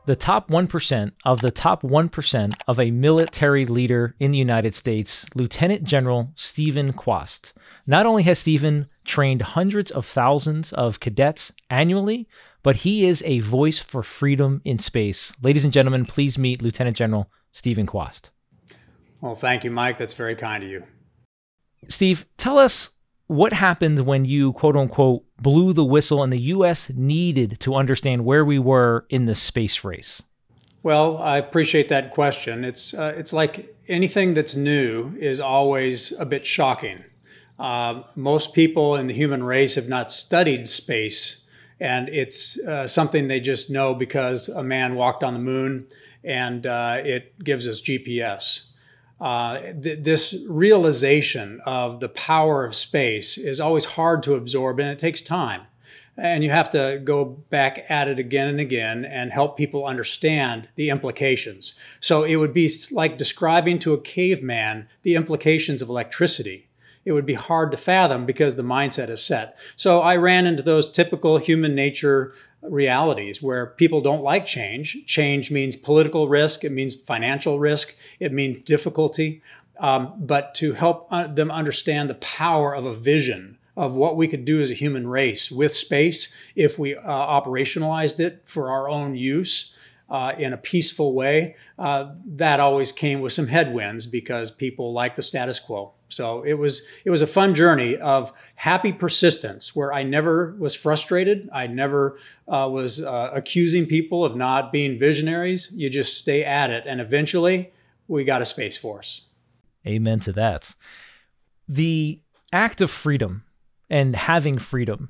the top 1% of the top 1% of a military leader in the United States, Lieutenant General Steven Kwast. Not only has Steven trained hundreds of thousands of cadets annually, but he is a voice for freedom in space. Ladies and gentlemen, please meet Lieutenant General Steven Kwast. Well, thank you, Mike. That's very kind of you. Steve, tell us what happened when you, quote unquote, blew the whistle and the U.S. needed to understand where we were in the space race. Well, I appreciate that question. It's like anything that's new is always a bit shocking. Most people in the human race have not studied space, and it's something they just know because a man walked on the moon and it gives us GPS. This realization of the power of space is always hard to absorb, and it takes time. And you have to go back at it again and again and help people understand the implications. So it would be like describing to a caveman the implications of electricity. It would be hard to fathom because the mindset is set. So I ran into those typical human nature realities where people don't like change. Change means political risk. It means financial risk. It means difficulty. But to help them understand the power of a vision of what we could do as a human race with space if we operationalized it for our own use in a peaceful way, that always came with some headwinds because people like the status quo. So it was a fun journey of happy persistence where I never was frustrated. I never was accusing people of not being visionaries. You just stay at it. And eventually we got a Space Force. Amen to that. The act of freedom and having freedom,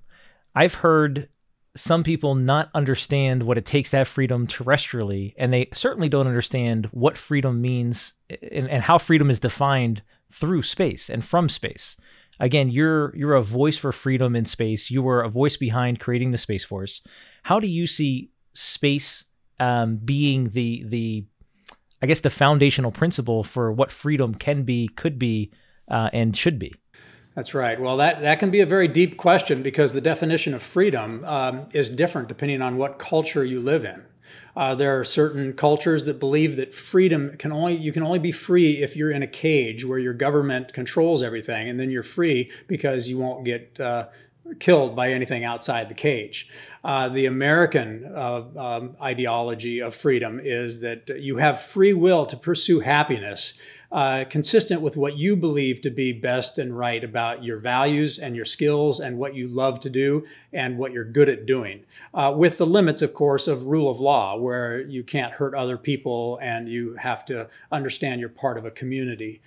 I've heard some people not understand what it takes to have freedom terrestrially, and they certainly don't understand what freedom means and how freedom is defined through space and from space. Again, you're a voice for freedom in space. You were a voice behind creating the Space Force. How do you see space being the I guess the foundational principle for what freedom can be, could be, and should be? That's right. Well, that can be a very deep question because the definition of freedom is different depending on what culture you live in. There are certain cultures that believe that freedom you can only be free if you're in a cage where your government controls everything, and then you're free because you won't get killed by anything outside the cage. The American ideology of freedom is that you have free will to pursue happiness, consistent with what you believe to be best and right about your values and your skills and what you love to do and what you're good at doing, with the limits, of course, of rule of law, where you can't hurt other people and you have to understand you're part of a community.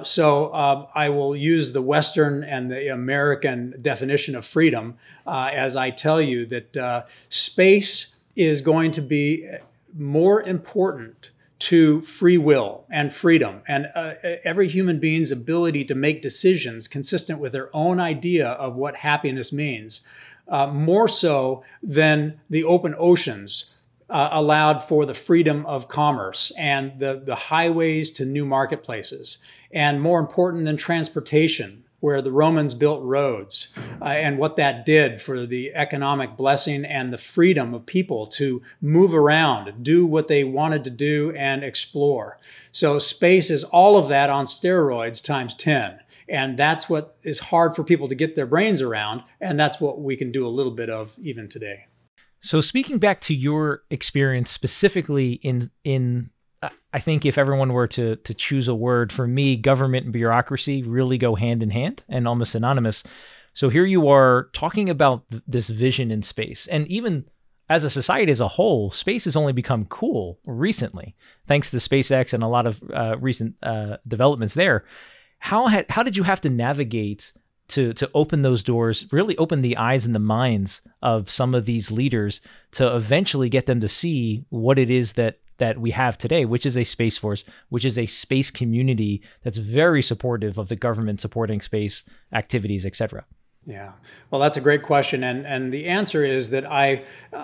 So I will use the Western and the American definition of freedom as I tell you that space is going to be more important to free will and freedom and every human being's ability to make decisions consistent with their own idea of what happiness means, more so than the open oceans allowed for the freedom of commerce and the highways to new marketplaces, and more important than transportation, where the Romans built roads, and what that did for the economic blessing and the freedom of people to move around, do what they wanted to do, and explore. So space is all of that on steroids times 10. And that's what is hard for people to get their brains around, and that's what we can do a little bit of even today. So speaking back to your experience specifically in I think if everyone were to choose a word, for me, government and bureaucracy really go hand in hand and almost synonymous. So here you are talking about this vision in space. And even as a society as a whole, space has only become cool recently, thanks to SpaceX and a lot of recent developments there. How did you have to navigate to open those doors, really open the eyes and the minds of some of these leaders to eventually get them to see what it is that we have today, which is a Space Force, which is a space community that's very supportive of the government supporting space activities, et cetera? Yeah, well, that's a great question. And the answer is that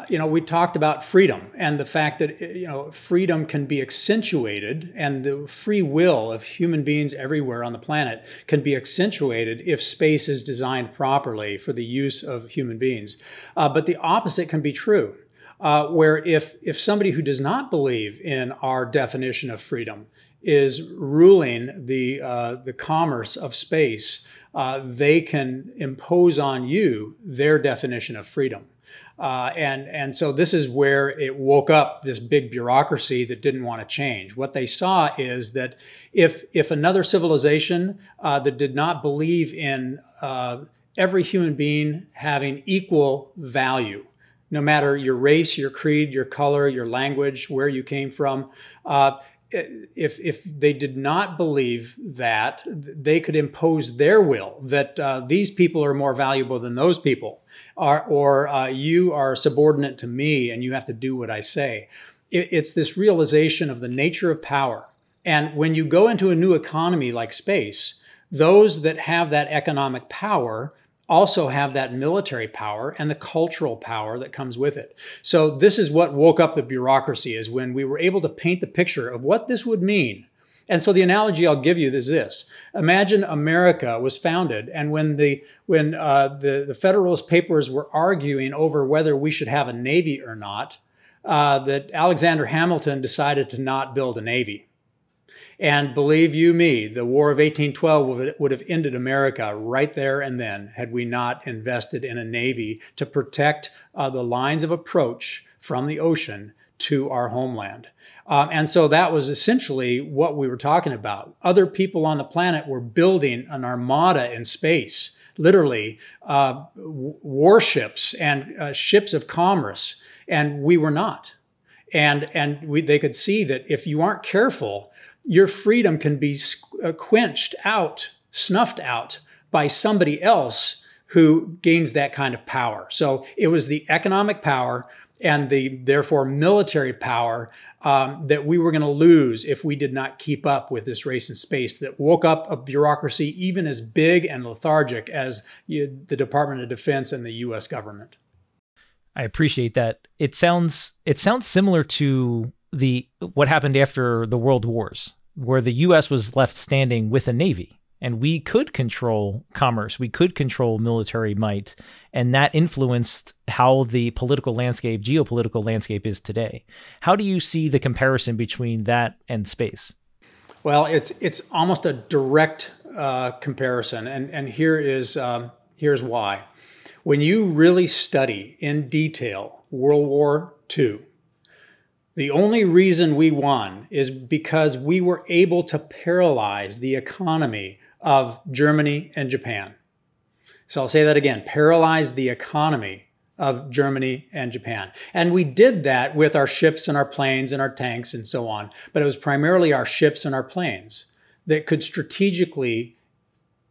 we talked about freedom and the fact that, freedom can be accentuated, and the free will of human beings everywhere on the planet can be accentuated if space is designed properly for the use of human beings. But the opposite can be true. where if somebody who does not believe in our definition of freedom is ruling the commerce of space, they can impose on you their definition of freedom. And so this is where it woke up this big bureaucracy that didn't want to change. What they saw is that if another civilization that did not believe in every human being having equal value, no matter your race, your creed, your color, your language, where you came from, if they did not believe that, they could impose their will that these people are more valuable than those people, or you are subordinate to me and you have to do what I say. It's this realization of the nature of power. And when you go into a new economy like space, those that have that economic power also have that military power and the cultural power that comes with it. So this is what woke up the bureaucracy, is when we were able to paint the picture of what this would mean. And so the analogy I'll give you is this. Imagine America was founded, and when the Federalist Papers were arguing over whether we should have a navy or not, that Alexander Hamilton decided to not build a navy. And believe you me, the War of 1812 would have ended America right there and then had we not invested in a navy to protect the lines of approach from the ocean to our homeland. And so that was essentially what we were talking about. Other people on the planet were building an armada in space, literally warships and ships of commerce, and we were not. And they could see that if you aren't careful, your freedom can be quenched out, snuffed out by somebody else who gains that kind of power. So it was the economic power and the therefore military power that we were going to lose if we did not keep up with this race in space that woke up a bureaucracy even as big and lethargic as the Department of Defense and the U.S. government. I appreciate that. It sounds similar to what happened after the World Wars, where the U.S. was left standing with a navy, and we could control commerce, we could control military might, and that influenced how the geopolitical landscape is today. How do you see the comparison between that and space? Well, it's almost a direct comparison, and here's why. When you really study in detail World War II, the only reason we won is because we were able to paralyze the economy of Germany and Japan. So I'll say that again, paralyze the economy of Germany and Japan. And we did that with our ships and our planes and our tanks and so on. But it was primarily our ships and our planes that could strategically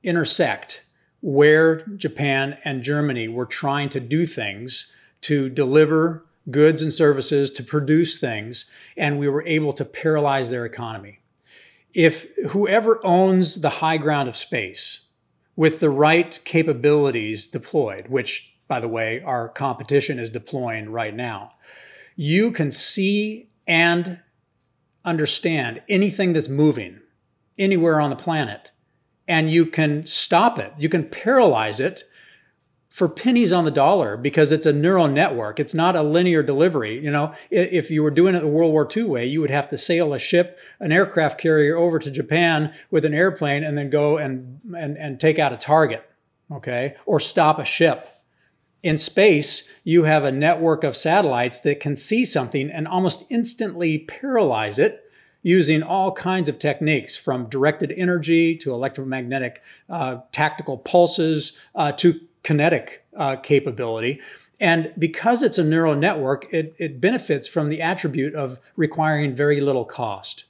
intersect where Japan and Germany were trying to do things, to deliver goods and services, to produce things, and we were able to paralyze their economy. If whoever owns the high ground of space with the right capabilities deployed, which, by the way, our competition is deploying right now, you can see and understand anything that's moving anywhere on the planet, and you can stop it. You can paralyze it for pennies on the dollar because it's a neural network. It's not a linear delivery. You know, if you were doing it the World War II way, you would have to sail a ship, an aircraft carrier over to Japan with an airplane and then go and take out a target, okay, or stop a ship. In space, you have a network of satellites that can see something and almost instantly paralyze it using all kinds of techniques, from directed energy to electromagnetic tactical pulses to kinetic capability. And because it's a neural network, it benefits from the attribute of requiring very little cost,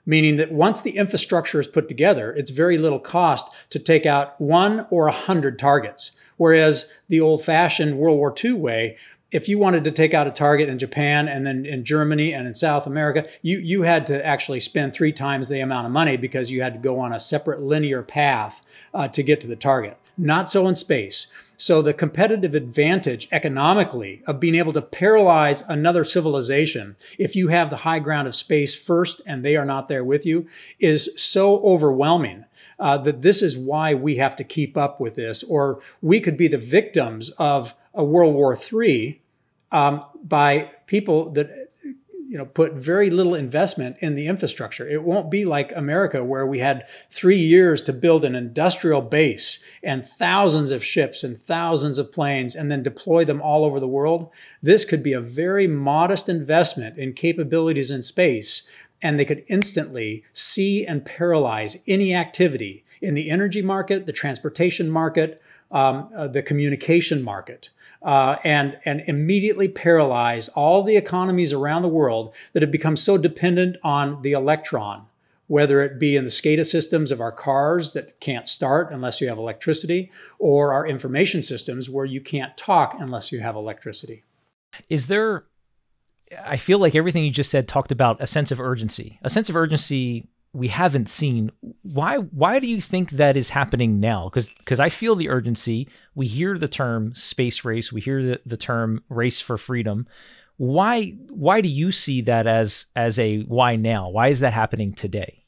meaning that once the infrastructure is put together, it's very little cost to take out 1 or 100 targets. Whereas the old-fashioned World War II way, if you wanted to take out a target in Japan and then in Germany and in South America, you had to actually spend 3 times the amount of money because you had to go on a separate linear path to get to the target. Not so in space. So the competitive advantage economically of being able to paralyze another civilization, if you have the high ground of space first and they are not there with you, is so overwhelming that this is why we have to keep up with this, or we could be the victims of a World War III by people that put very little investment in the infrastructure. It won't be like America, where we had 3 years to build an industrial base and thousands of ships and thousands of planes and then deploy them all over the world. This could be a very modest investment in capabilities in space, and they could instantly see and paralyze any activity in the energy market, the transportation market, the communication market. And immediately paralyze all the economies around the world that have become so dependent on the electron, whether it be in the SCADA systems of our cars that can't start unless you have electricity, or our information systems where you can't talk unless you have electricity. I feel like everything you just said talked about a sense of urgency. A sense of urgency we haven't seen. Why do you think that is happening now? Because I feel the urgency. We hear the term space race. We hear the term race for freedom. Why do you see that as a why now? Why is that happening today?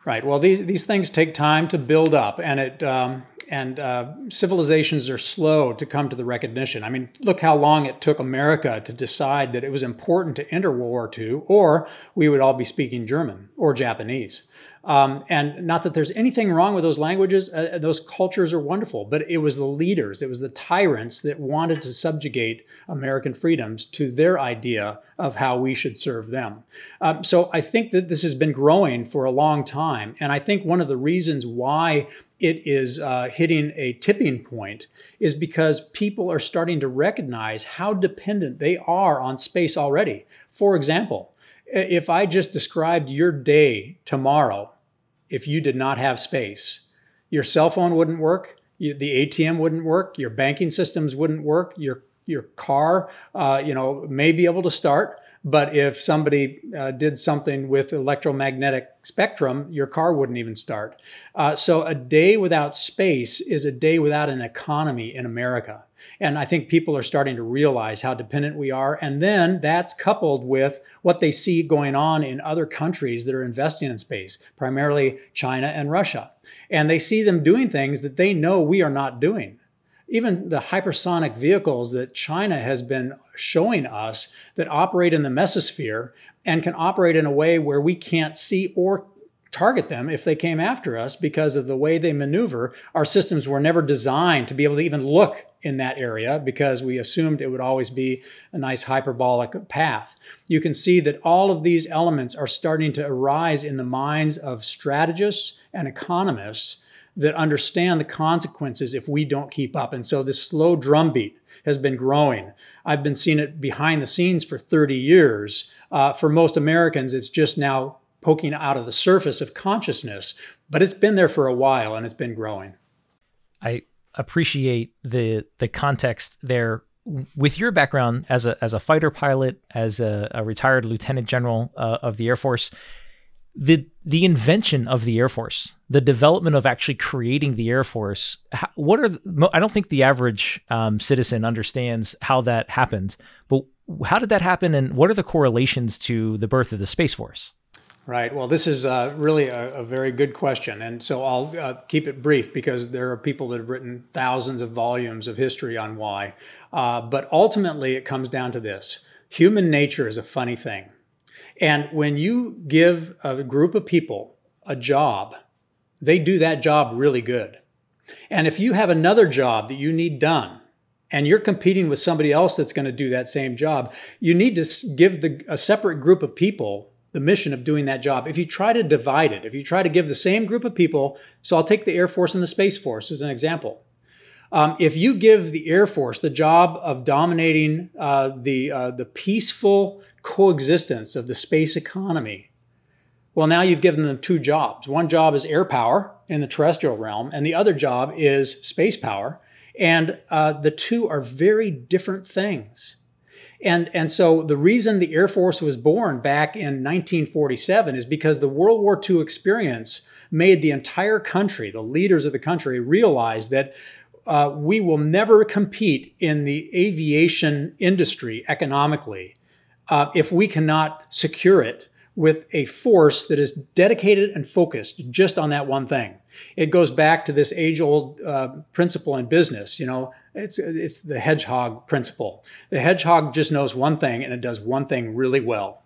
Right. Well, these things take time to build up, and civilizations are slow to come to the recognition. I mean, look how long it took America to decide that it was important to enter World War II, or we would all be speaking German or Japanese. And not that there's anything wrong with those languages. Those cultures are wonderful, but it was the leaders, it was the tyrants that wanted to subjugate American freedoms to their idea of how we should serve them. So I think that this has been growing for a long time. And I think one of the reasons why it is hitting a tipping point is because people are starting to recognize how dependent they are on space already. For example, if I just described your day tomorrow, if you did not have space, your cell phone wouldn't work, the ATM wouldn't work, your banking systems wouldn't work, your car, may be able to start, but if somebody did something with electromagnetic spectrum, your car wouldn't even start. So a day without space is a day without an economy in America. And I think people are starting to realize how dependent we are. And then that's coupled with what they see going on in other countries that are investing in space, primarily China and Russia. And they see them doing things that they know we are not doing. Even the hypersonic vehicles that China has been showing us that operate in the mesosphere and can operate in a way where we can't see or target them if they came after us because of the way they maneuver. Our systems were never designed to be able to even look in that area because we assumed it would always be a nice hyperbolic path. You can see that all of these elements are starting to arise in the minds of strategists and economists that understand the consequences if we don't keep up. And so this slow drumbeat has been growing. I've been seeing it behind the scenes for 30 years. For most Americans, it's just now poking out of the surface of consciousness, but it's been there for a while and it's been growing. I appreciate the context there. With your background as a fighter pilot, as a retired lieutenant general of the Air Force, the invention of the Air Force, the development of actually creating the Air Force, I don't think the average citizen understands how that happened, but how did that happen and what are the correlations to the birth of the Space Force? Right. Well, this is really a very good question. And so I'll keep it brief because there are people that have written thousands of volumes of history on why. But ultimately, it comes down to this. Human nature is a funny thing. And when you give a group of people a job, they do that job really good. And if you have another job that you need done, and you're competing with somebody else that's going to do that same job, you need to give a separate group of people the mission of doing that job. If you try to divide it, if you try to give the same group of people, so I'll take the Air Force and the Space Force as an example. If you give the Air Force the job of dominating the peaceful coexistence of the space economy, well, now you've given them two jobs. One job is air power in the terrestrial realm, and the other job is space power. And the two are very different things. And so the reason the Air Force was born back in 1947 is because the World War II experience made the entire country, the leaders of the country, realize that we will never compete in the aviation industry economically if we cannot secure it with a force that is dedicated and focused just on that one thing. It goes back to this age-old principle in business, It's the hedgehog principle. The hedgehog just knows one thing, and it does one thing really well.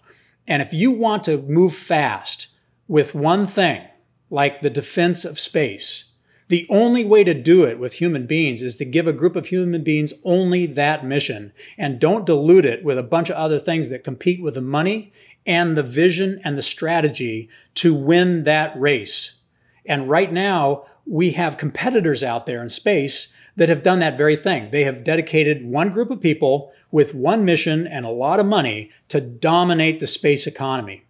And if you want to move fast with one thing, like the defense of space, the only way to do it with human beings is to give a group of human beings only that mission, and don't dilute it with a bunch of other things that compete with the money and the vision and the strategy to win that race. And right now, we have competitors out there in space that have done that very thing. They have dedicated one group of people with one mission and a lot of money to dominate the space economy.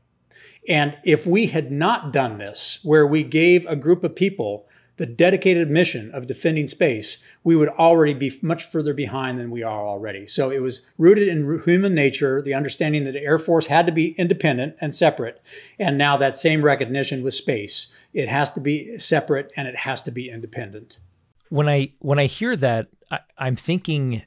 And if we had not done this, where we gave a group of people the dedicated mission of defending space, we would already be much further behind than we are already. So it was rooted in human nature, the understanding that the Air Force had to be independent and separate. And now that same recognition with space. It has to be separate and it has to be independent. When I hear that, I'm thinking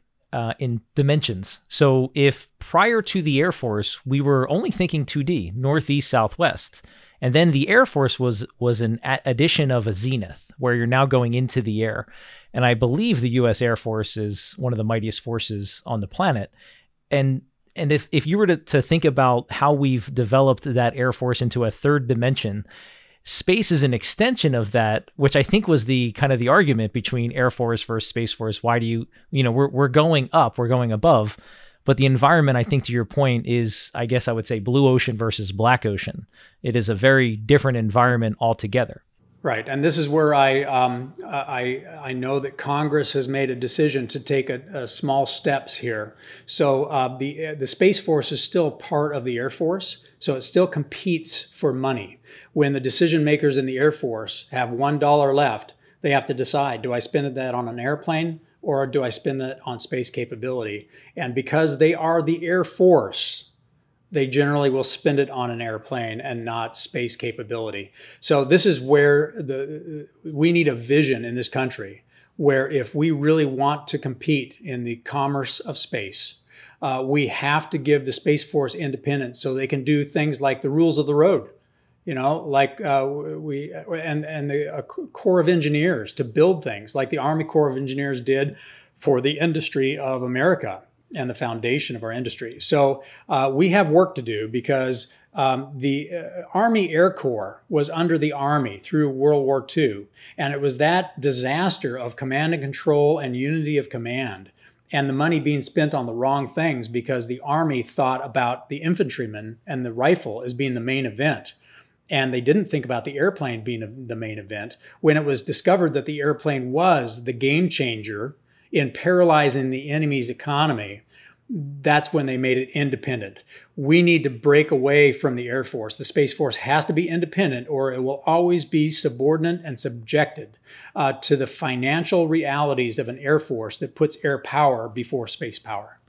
in dimensions. So if prior to the Air Force, we were only thinking 2D, northeast, southwest, and then the Air Force was an addition of a zenith, where you're now going into the air. And I believe the U.S. Air Force is one of the mightiest forces on the planet. And if you were to think about how we've developed that Air Force into a third dimension, space is an extension of that, which I think was the kind of the argument between Air Force versus Space Force. Why do we're going up, we're going above, but the environment, I think to your point, is, I guess I would say, blue ocean versus black ocean. It is a very different environment altogether. Right, and this is where I know that Congress has made a decision to take a small steps here. So the Space Force is still part of the Air Force, so it still competes for money. When the decision makers in the Air Force have $1 left, they have to decide: do I spend that on an airplane or do I spend that on space capability? And because they are the Air Force, they generally will spend it on an airplane and not space capability. So this is where we need a vision in this country, where if we really want to compete in the commerce of space, we have to give the Space Force independence so they can do things like the rules of the road, like the Corps of Engineers to build things like the Army Corps of Engineers did for the industry of America and the foundation of our industry. So we have work to do, because the Army Air Corps was under the Army through World War II. And it was that disaster of command and control and unity of command and the money being spent on the wrong things, because the Army thought about the infantryman and the rifle as being the main event. And they didn't think about the airplane being the main event. When it was discovered that the airplane was the game changer in paralyzing the enemy's economy, that's when they made it independent. We need to break away from the Air Force. The Space Force has to be independent, or it will always be subordinate and subjected to the financial realities of an Air Force that puts air power before space power.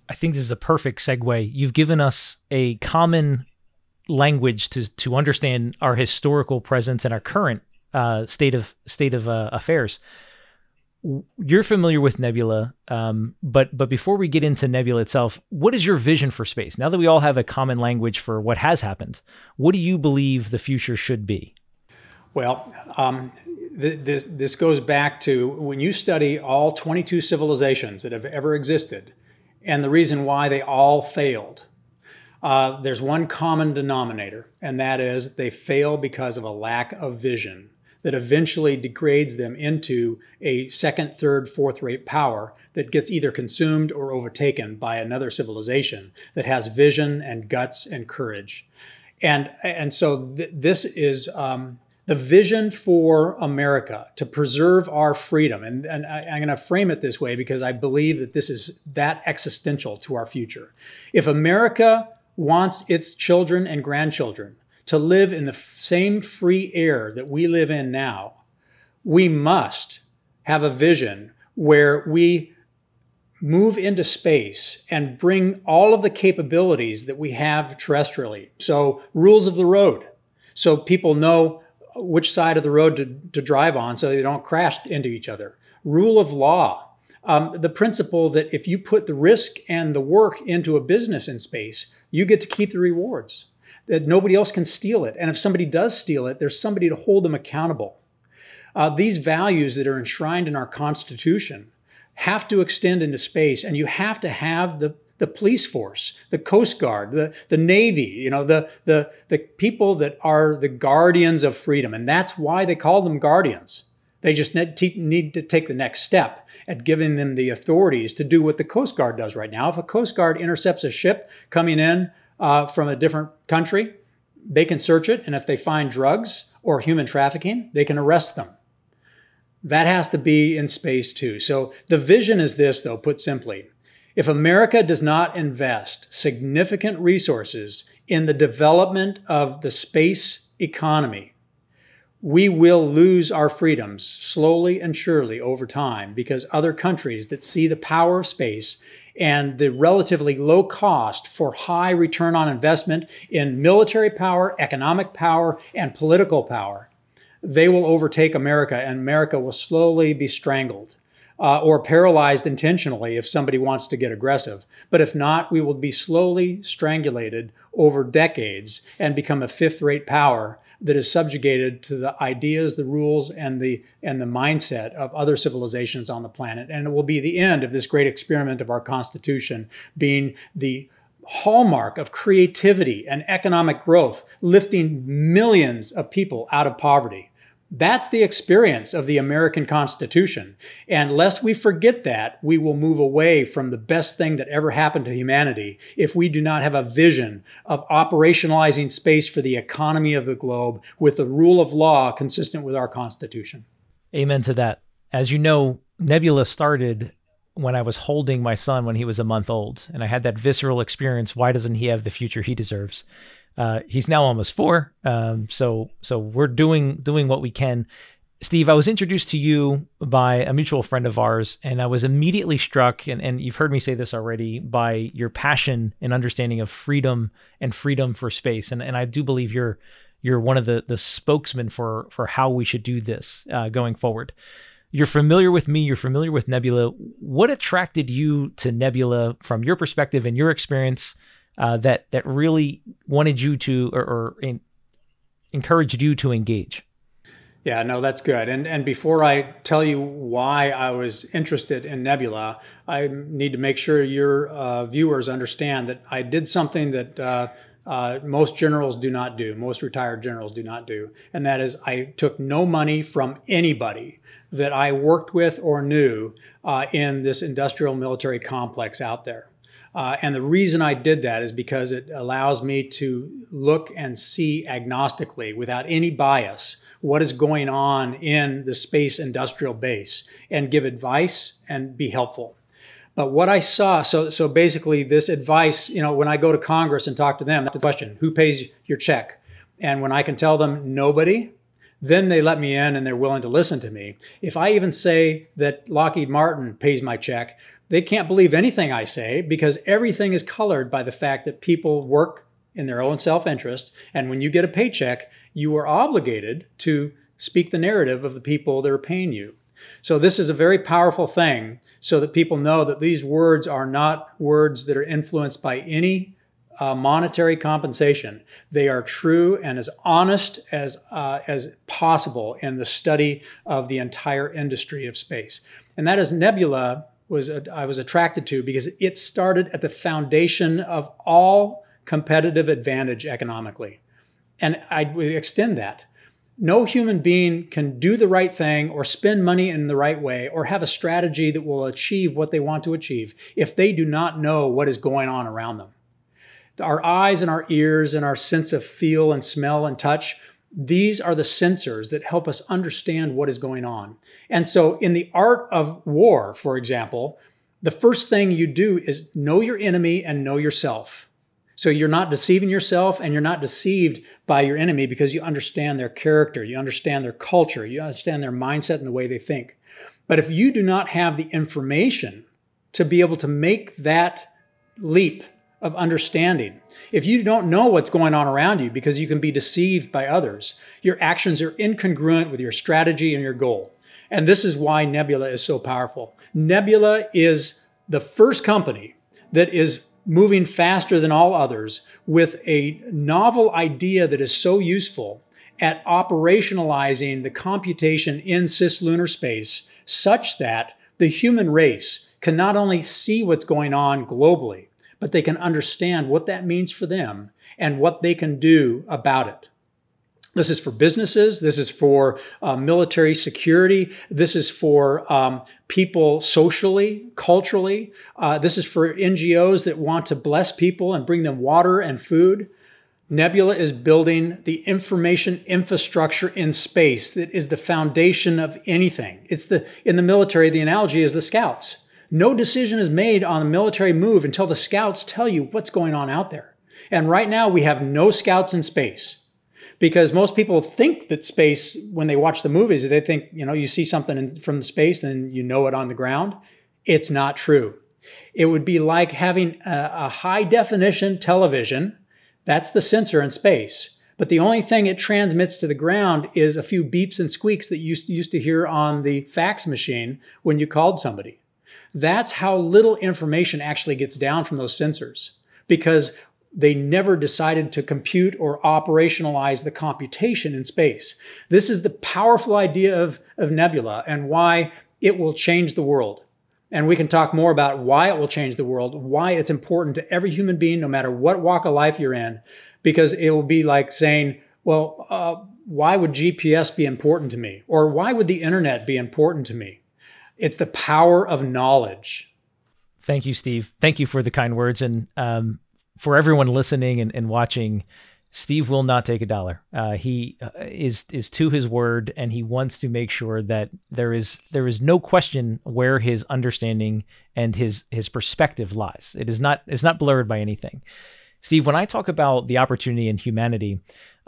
I think this is a perfect segue. You've given us a common language to understand our historical presence and our current state of affairs. You're familiar with Nebula, but before we get into Nebula itself, what is your vision for space? Now that we all have a common language for what has happened, what do you believe the future should be? Well, this goes back to when you study all 22 civilizations that have ever existed, and the reason why they all failed. There's one common denominator, and that is they fail because of a lack of vision that eventually degrades them into a second, third, fourth-rate power that gets either consumed or overtaken by another civilization that has vision and guts and courage. And so this is the vision for America to preserve our freedom. And I'm going to frame it this way because I believe that this is that existential to our future. If America wants its children and grandchildren to live in the same free air that we live in now, we must have a vision where we move into space and bring all of the capabilities that we have terrestrially. So rules of the road, so people know which side of the road to drive on so they don't crash into each other. Rule of law, the principle that if you put the risk and the work into a business in space, you get to keep the rewards, that nobody else can steal it. And if somebody does steal it, there's somebody to hold them accountable. These values that are enshrined in our Constitution have to extend into space, and you have to have the police force, the Coast Guard, the Navy, you know, the people that are the guardians of freedom. And that's why they call them guardians. They just need to take the next step at giving them the authorities to do what the Coast Guard does right now. If a Coast Guard intercepts a ship coming in from a different country, they can search it. And if they find drugs or human trafficking, they can arrest them. That has to be in space too. So the vision is this, though, put simply. If America does not invest significant resources in the development of the space economy, we will lose our freedoms slowly and surely over time, because other countries that see the power of space and the relatively low cost for high return on investment in military power, economic power, and political power, they will overtake America, and America will slowly be strangled or paralyzed intentionally if somebody wants to get aggressive. But if not, we will be slowly strangulated over decades and become a fifth-rate power that is subjugated to the ideas, the rules, and the mindset of other civilizations on the planet. And it will be the end of this great experiment of our Constitution being the hallmark of creativity and economic growth, lifting millions of people out of poverty. That's the experience of the American Constitution. And lest we forget that, we will move away from the best thing that ever happened to humanity if we do not have a vision of operationalizing space for the economy of the globe with the rule of law consistent with our Constitution. Amen to that. As you know, Nebula started when I was holding my son when he was a month old, and I had that visceral experience. Why doesn't he have the future he deserves? He's now almost 4. So we're doing what we can. Steve, I was introduced to you by a mutual friend of ours, and I was immediately struck, and you've heard me say this already, by your passion and understanding of freedom and freedom for space. And I do believe you're one of the spokesmen for how we should do this going forward. You're familiar with me. You're familiar with Nebula. What attracted you to Nebula from your perspective and your experience that really wanted you to or encouraged you to engage? Yeah, no, that's good. And before I tell you why I was interested in Nebula, I need to make sure your viewers understand that I did something that most generals do not do, most retired generals do not do. And that is, I took no money from anybody that I worked with or knew in this industrial military complex out there. And the reason I did that is because it allows me to look and see agnostically, without any bias, what is going on in the space industrial base and give advice and be helpful. But what I saw, so basically this advice, you know, when I go to Congress and talk to them, that's the question, who pays your check? And when I can tell them nobody, then they let me in and they're willing to listen to me. If I even say that Lockheed Martin pays my check, they can't believe anything I say, because everything is colored by the fact that people work in their own self-interest. And when you get a paycheck, you are obligated to speak the narrative of the people that are paying you. So this is a very powerful thing, so that people know that these words are not words that are influenced by any monetary compensation. They are true and as honest as possible in the study of the entire industry of space. And that is Nebula I was attracted to because it started at the foundation of all competitive advantage economically. And I would extend that. No human being can do the right thing or spend money in the right way or have a strategy that will achieve what they want to achieve if they do not know what is going on around them. Our eyes and our ears and our sense of feel and smell and touch, these are the sensors that help us understand what is going on. And so in the art of war, for example, the first thing you do is know your enemy and know yourself. So you're not deceiving yourself and you're not deceived by your enemy because you understand their character, you understand their culture, you understand their mindset and the way they think. But if you do not have the information to be able to make that leap of understanding, if you don't know what's going on around you because you can be deceived by others, your actions are incongruent with your strategy and your goal. And this is why Nebula is so powerful. Nebula is the first company that is moving faster than all others with a novel idea that is so useful at operationalizing the computation in cislunar space such that The human race can not only see what's going on globally, but they can understand what that means for them and what they can do about it. This is for businesses. This is for military security. This is for people socially, culturally. This is for NGOs that want to bless people and bring them water and food. Nebula is building the information infrastructure in space that is the foundation of anything. In the military, the analogy is the scouts. No decision is made on a military move until the scouts tell you what's going on out there. And right now we have no scouts in space. Because most people think that space, when they watch the movies, they think, you see something from space and you know it on the ground. It's not true. It would be like having a high definition television. That's the sensor in space. But the only thing it transmits to the ground is a few beeps and squeaks that you used to hear on the fax machine when you called somebody. That's how little information actually gets down from those sensors, because they never decided to compute or operationalize the computation in space. This is the powerful idea of Nebula and why it will change the world. And we can talk more about why it will change the world, why it's important to every human being, no matter what walk of life you're in, because it will be like saying, well, why would GPS be important to me? Or why would the internet be important to me? It's the power of knowledge. Thank you, Steve. Thank you for the kind words. And for everyone listening and watching, Steve will not take $1. He is to his word, and he wants to make sure that there is no question where his understanding and his perspective lies. It's not blurred by anything. Steve, when I talk about the opportunity in humanity,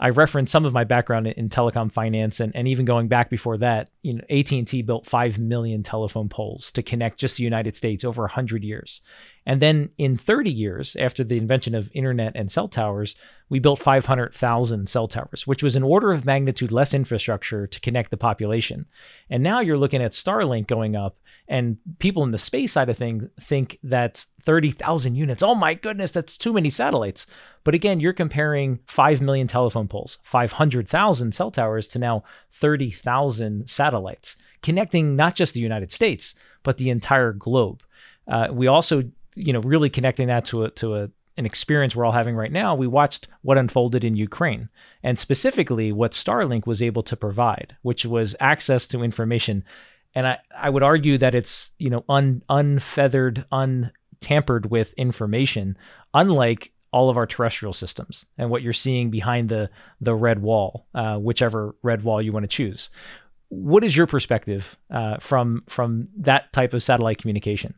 I reference some of my background in telecom finance, and even going back before that, AT&T built 5 million telephone poles to connect just the United States over 100 years. And then in 30 years, after the invention of internet and cell towers, we built 500,000 cell towers, which was an order of magnitude less infrastructure to connect the population. And now you're looking at Starlink going up, and people in the space side of things think that 30,000 units, oh my goodness, that's too many satellites. But again, you're comparing 5 million telephone poles, 500,000 cell towers to now 30,000 satellites, connecting not just the United States, but the entire globe. We also, really connecting that to an experience we're all having right now. We watched what unfolded in Ukraine, and specifically what Starlink was able to provide, which was access to information. And I would argue that it's, unfeathered, untampered with information, unlike all of our terrestrial systems and what you're seeing behind the red wall, whichever red wall you want to choose. What is your perspective from that type of satellite communication?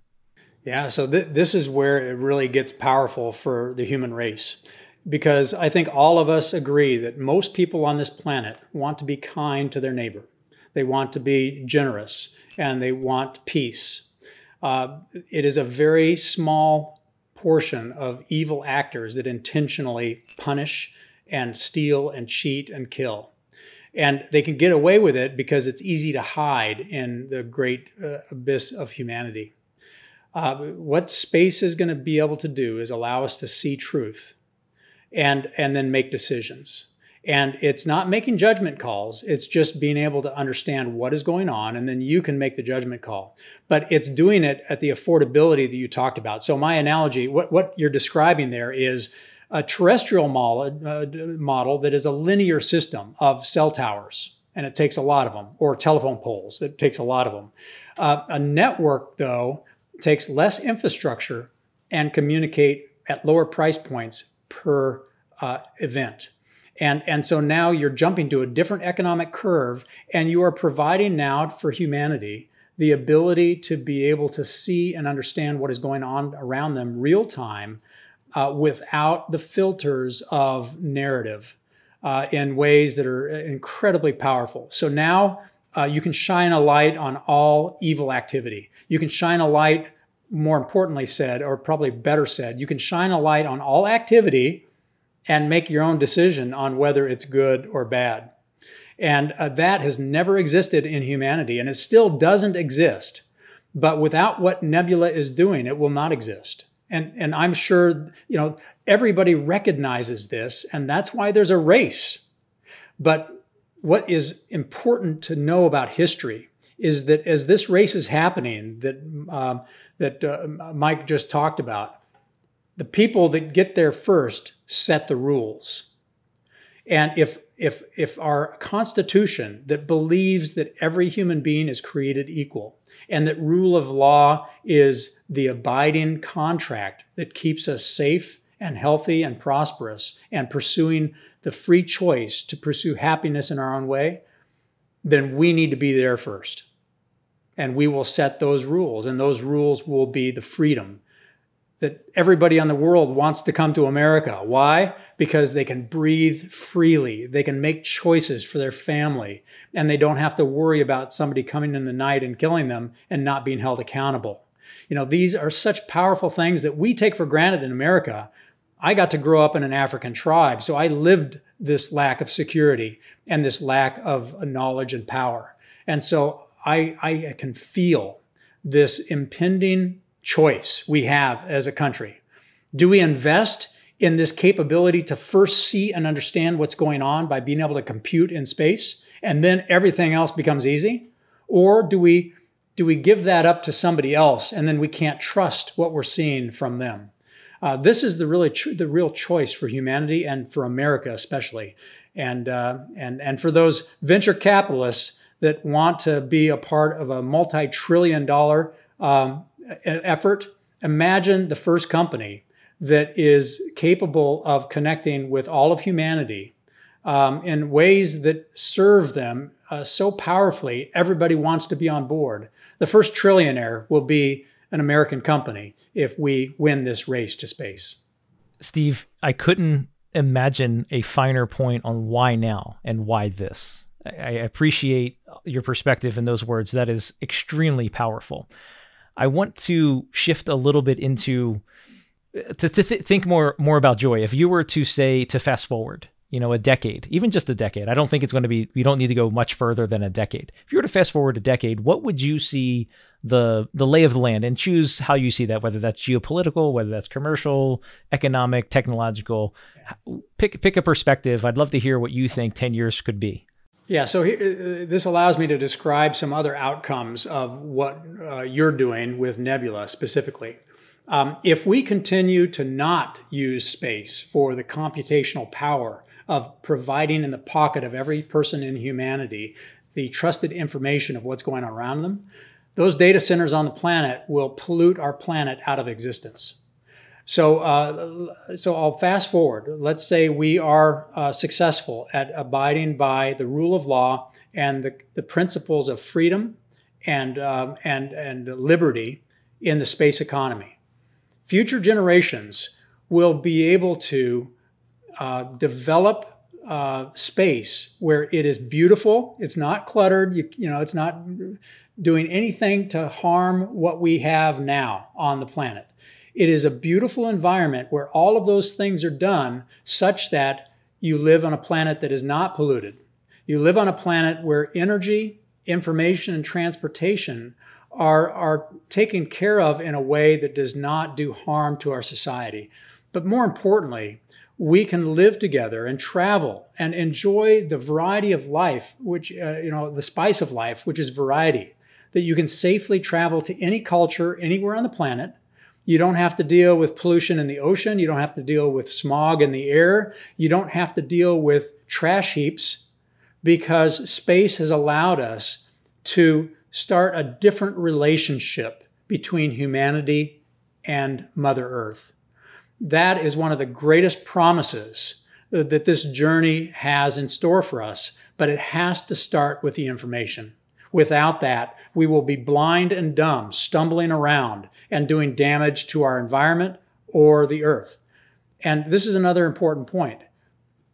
Yeah, so this is where it really gets powerful for the human race, because I think all of us agree that most people on this planet want to be kind to their neighbor. They want to be generous, and they want peace. It is a very small portion of evil actors that intentionally punish and steal and cheat and kill. And they can get away with it because it's easy to hide in the great abyss of humanity. What space is going to be able to do is allow us to see truth and then make decisions. And it's not making judgment calls. It's just being able to understand what is going on, and then you can make the judgment call. But it's doing it at the affordability that you talked about. So my analogy, what you're describing there is a terrestrial model that is a linear system of cell towers, and it takes a lot of them, or telephone poles, it takes a lot of them. A network, though, takes less infrastructure and communicate at lower price points per event. And so now you're jumping to a different economic curve, and you are providing now for humanity the ability to be able to see and understand what is going on around them real time without the filters of narrative in ways that are incredibly powerful. So now you can shine a light on all evil activity. You can shine a light, more importantly said, or probably better said, you can shine a light on all activity and make your own decision on whether it's good or bad. And that has never existed in humanity, and it still doesn't exist. But without what Nebula is doing, it will not exist. And I'm sure, everybody recognizes this, and that's why there's a race. But what is important to know about history is that as this race is happening that Mike just talked about, the people that get there first set the rules. And if our Constitution that believes that every human being is created equal and that rule of law is the abiding contract that keeps us safe and healthy and prosperous and pursuing the free choice to pursue happiness in our own way, then we need to be there first. And we will set those rules, and those rules will be the freedom that everybody on the world wants to come to America. Why? Because they can breathe freely. They can make choices for their family, and they don't have to worry about somebody coming in the night and killing them and not being held accountable. You know, these are such powerful things that we take for granted in America. I got to grow up in an African tribe, so I lived this lack of security and this lack of knowledge and power. And so I can feel this impending choice we have as a country. Do we invest in this capability to first see and understand what's going on by being able to compute in space, and then everything else becomes easy? Or do we give that up to somebody else, and then we can't trust what we're seeing from them? This is the real choice for humanity and for America especially, and for those venture capitalists that want to be a part of a multi-trillion-dollar effort. Imagine the first company that is capable of connecting with all of humanity in ways that serve them so powerfully. Everybody wants to be on board. The first trillionaire will be an American company if we win this race to space. Steve, I couldn't imagine a finer point on why now and why this. I appreciate your perspective in those words. That is extremely powerful. I want to shift a little bit into think more about joy. If you were to say, to fast forward, a decade, even just a decade, I don't think it's going to be, we don't need to go much further than a decade. If you were to fast forward a decade, what would you see the lay of the land, and choose how you see that, whether that's geopolitical, whether that's commercial, economic, technological? Pick a perspective. I'd love to hear what you think 10 years could be. Yeah, so this allows me to describe some other outcomes of what you're doing with Nebula specifically. If we continue to not use space for the computational power of providing in the pocket of every person in humanity the trusted information of what's going on around them, those data centers on the planet will pollute our planet out of existence. So I'll fast forward. Let's say we are successful at abiding by the rule of law and the principles of freedom and liberty in the space economy. Future generations will be able to develop space where it is beautiful. It's not cluttered. It's not doing anything to harm what we have now on the planet. It is a beautiful environment where all of those things are done such that you live on a planet that is not polluted. You live on a planet where energy, information, and transportation are taken care of in a way that does not do harm to our society. But more importantly, we can live together and travel and enjoy the variety of life, which, the spice of life, which is variety, that you can safely travel to any culture anywhere on the planet. You don't have to deal with pollution in the ocean. You don't have to deal with smog in the air. You don't have to deal with trash heaps, because space has allowed us to start a different relationship between humanity and Mother Earth. That is one of the greatest promises that this journey has in store for us, but it has to start with the information. Without that, we will be blind and dumb, stumbling around and doing damage to our environment or the Earth. And this is another important point.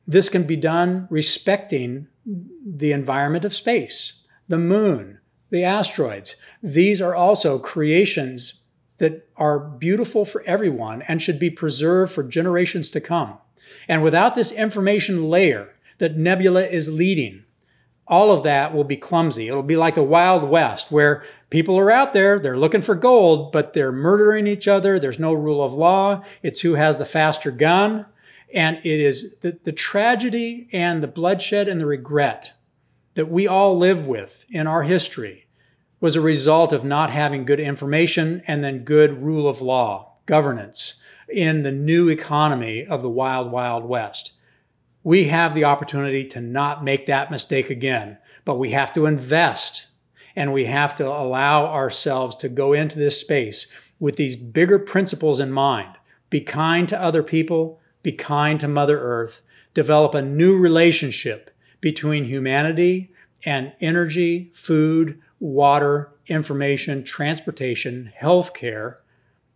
This can be done respecting the environment of space, the moon, the asteroids. These are also creations that are beautiful for everyone and should be preserved for generations to come. And without this information layer that Nebula is leading, all of that will be clumsy. It'll be like the Wild West, where people are out there, they're looking for gold, but they're murdering each other. There's no rule of law. It's who has the faster gun. And it is the tragedy and the bloodshed and the regret that we all live with in our history was a result of not having good information and then good rule of law, governance in the new economy of the wild, wild west. We have the opportunity to not make that mistake again, but we have to invest and we have to allow ourselves to go into this space with these bigger principles in mind. Be kind to other people, be kind to Mother Earth, develop a new relationship between humanity and energy, food, water, information, transportation, healthcare,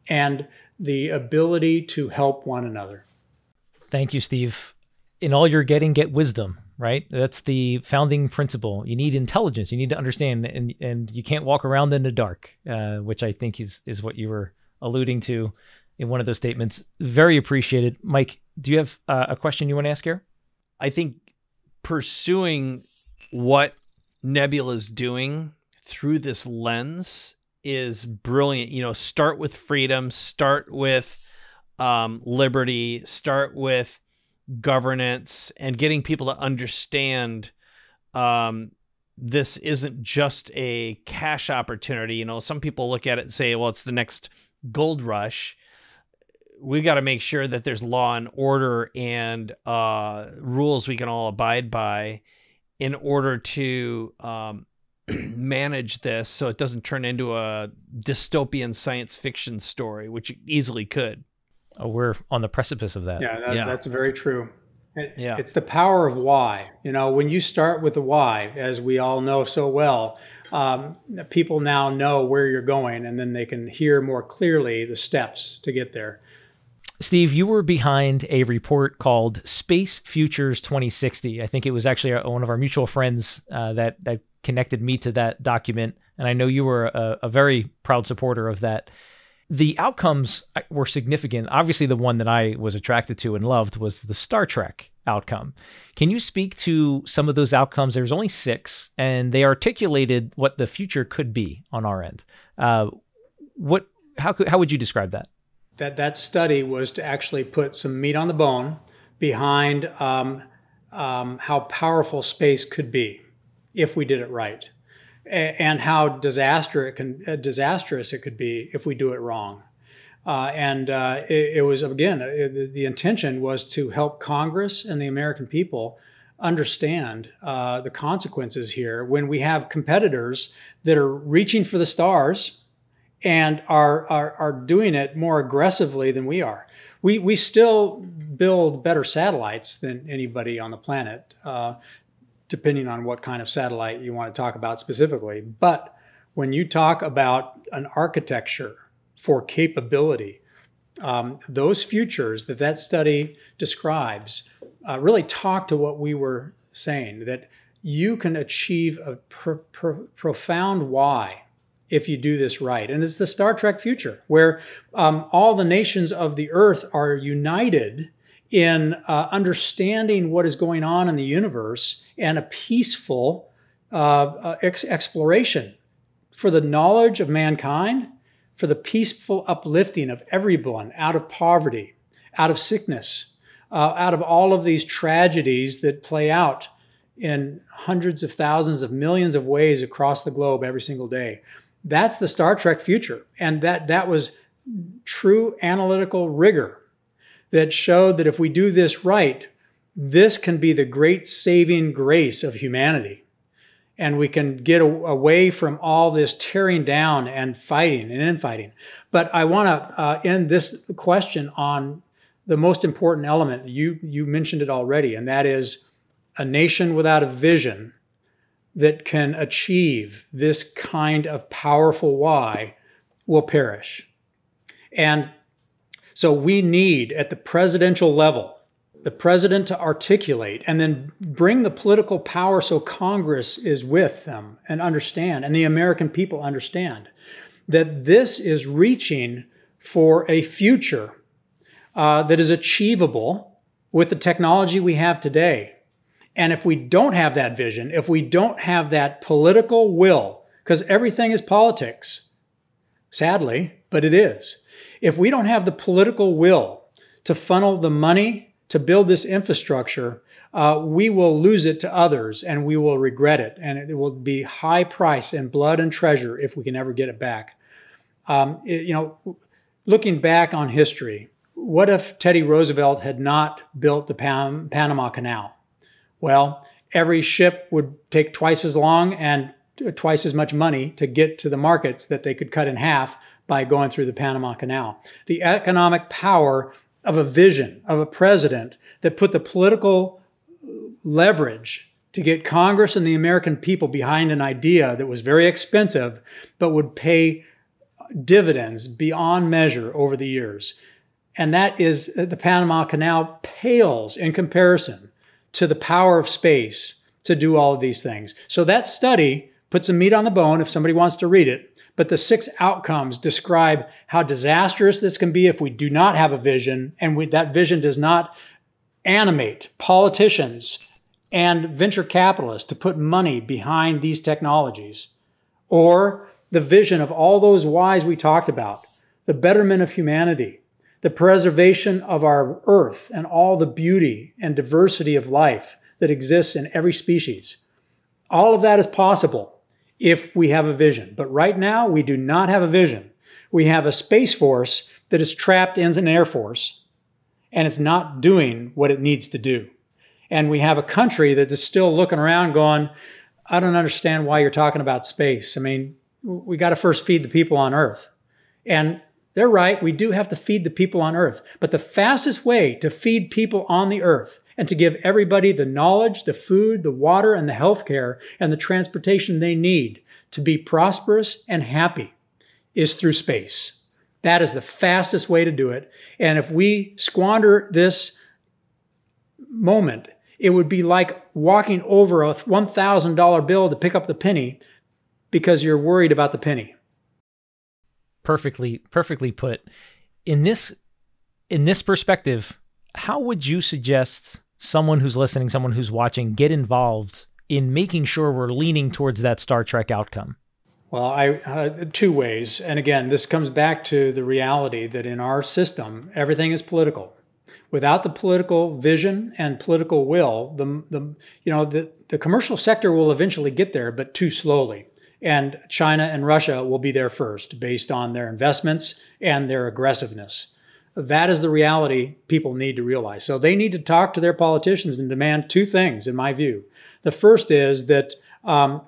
and the ability to help one another. Thank you, Steve. In all you're getting, get wisdom, right? That's the founding principle. You need intelligence. You need to understand, and you can't walk around in the dark, which I think is what you were alluding to in one of those statements. Very appreciated. Mike, do you have a question you want to ask here? I think pursuing what Nebula is doing through this lens is brilliant. You know, start with freedom, start with liberty, start with governance, and getting people to understand this isn't just a cash opportunity. You know, some people look at it and say, well, it's the next gold rush. We got to make sure that there's law and order and rules we can all abide by in order to manage this so it doesn't turn into a dystopian science fiction story, which it easily could. Oh, we're on the precipice of that. Yeah, that's very true. Yeah. It's the power of why. You know, when you start with the why, as we all know so well, people now know where you're going, and then they can hear more clearly the steps to get there. Steve, you were behind a report called Space Futures 2060. I think it was actually one of our mutual friends that connected me to that document, and I know you were a very proud supporter of that. The outcomes were significant. Obviously, the one that I was attracted to and loved was the Star Trek outcome. Can you speak to some of those outcomes? There's only 6, and they articulated what the future could be on our end. How would you describe that? That study was to actually put some meat on the bone behind how powerful space could be if we did it right, and how disastrous it could be if we do it wrong. It was, again, the intention was to help Congress and the American people understand the consequences here when we have competitors that are reaching for the stars and are doing it more aggressively than we are. We still build better satellites than anybody on the planet, depending on what kind of satellite you want to talk about specifically. But when you talk about an architecture for capability, those futures that study describes really talk to what we were saying, that you can achieve a profound why if you do this right. And it's the Star Trek future, where all the nations of the Earth are united in understanding what is going on in the universe and a peaceful exploration for the knowledge of mankind, for the peaceful uplifting of everyone out of poverty, out of sickness, out of all of these tragedies that play out in hundreds of thousands of millions of ways across the globe every single day. That's the Star Trek future. And that was true analytical rigor that showed that if we do this right, this can be the great saving grace of humanity. And we can get away from all this tearing down and fighting and infighting. But I want to end this question on the most important element. You mentioned it already, and that is a nation without a vision that can achieve this kind of powerful why will perish. And so we need, at the presidential level, the president to articulate and then bring the political power so Congress is with them and understand, and the American people understand, that this is reaching for a future that is achievable with the technology we have today. And if we don't have that vision, if we don't have that political will, because everything is politics, sadly, but it is. If we don't have the political will to funnel the money to build this infrastructure, we will lose it to others and we will regret it. And it will be high price in blood and treasure if we can ever get it back. Looking back on history, what if Teddy Roosevelt had not built the Panama Canal? Well, every ship would take twice as long and twice as much money to get to the markets that they could cut in half by going through the Panama Canal. The economic power of a vision of a president that put the political leverage to get Congress and the American people behind an idea that was very expensive, but would pay dividends beyond measure over the years. And that is the Panama Canal pales in comparison to the power of space to do all of these things. So that study puts some meat on the bone if somebody wants to read it. But the 6 outcomes describe how disastrous this can be if we do not have a vision, and that vision does not animate politicians and venture capitalists to put money behind these technologies, or the vision of all those whys we talked about, the betterment of humanity, the preservation of our earth and all the beauty and diversity of life that exists in every species. All of that is possible if we have a vision. But right now, we do not have a vision. We have a Space Force that is trapped in an Air Force, and it's not doing what it needs to do. And we have a country that is still looking around going, I don't understand why you're talking about space. I mean, we got to first feed the people on Earth. And they're right, we do have to feed the people on Earth. But the fastest way to feed people on the Earth and to give everybody the knowledge, the food, the water, and the health care, and the transportation they need to be prosperous and happy is through space. That is the fastest way to do it. And if we squander this moment, it would be like walking over a $1,000 bill to pick up the penny because you're worried about the penny. Perfectly put. In this perspective, how would you suggest someone who's listening, someone who's watching, get involved in making sure we're leaning towards that Star Trek outcome? Well, 2 ways. And again, this comes back to the reality that in our system, everything is political. Without the political vision and political will, the commercial sector will eventually get there, but too slowly. And China and Russia will be there first based on their investments and their aggressiveness. That is the reality people need to realize. So they need to talk to their politicians and demand 2 things, in my view. The first is that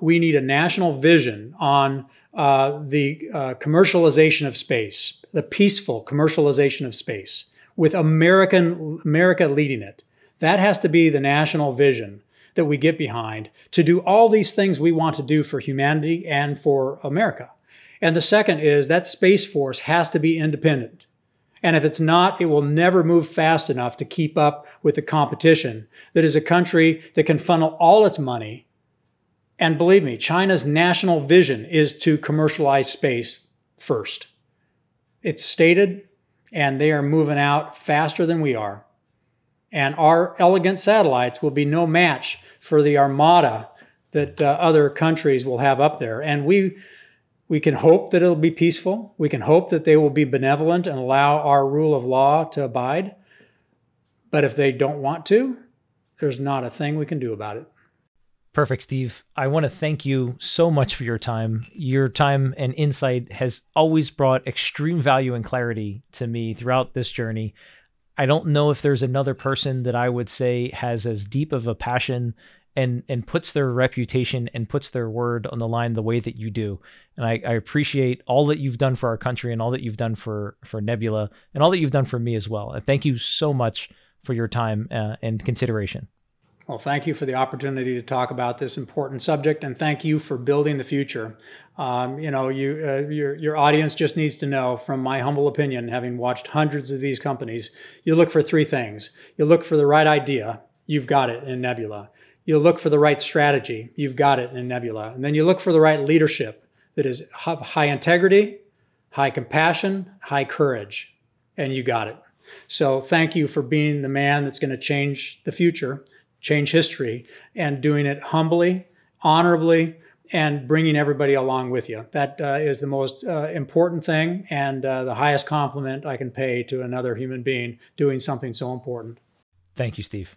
we need a national vision on the commercialization of space, the peaceful commercialization of space, with America leading it. That has to be the national vision that we get behind to do all these things we want to do for humanity and for America. And the second is that Space Force has to be independent. And if it's not, it will never move fast enough to keep up with the competition that is a country that can funnel all its money. And believe me, China's national vision is to commercialize space first. It's stated, and they are moving out faster than we are. And our elegant satellites will be no match for the armada that other countries will have up there. And we can hope that it'll be peaceful. We can hope that they will be benevolent and allow our rule of law to abide. But if they don't want to, there's not a thing we can do about it. Perfect, Steve. I want to thank you so much for your time. Your time and insight has always brought extreme value and clarity to me throughout this journey. I don't know if there's another person that I would say has as deep of a passion and puts their reputation and puts their word on the line the way that you do. And I appreciate all that you've done for our country and all that you've done for Nebula and all that you've done for me as well. And thank you so much for your time and consideration. Well, thank you for the opportunity to talk about this important subject, and thank you for building the future. Your audience just needs to know, from my humble opinion, having watched hundreds of these companies, you look for 3 things. You look for the right idea. You've got it in Nebula. You look for the right strategy. You've got it in Nebula. And then you look for the right leadership that is high integrity, high compassion, high courage, and you got it. So thank you for being the man that's going to change the future, change history, and doing it humbly, honorably, and bringing everybody along with you. That is the most important thing and the highest compliment I can pay to another human being doing something so important. Thank you, Steve.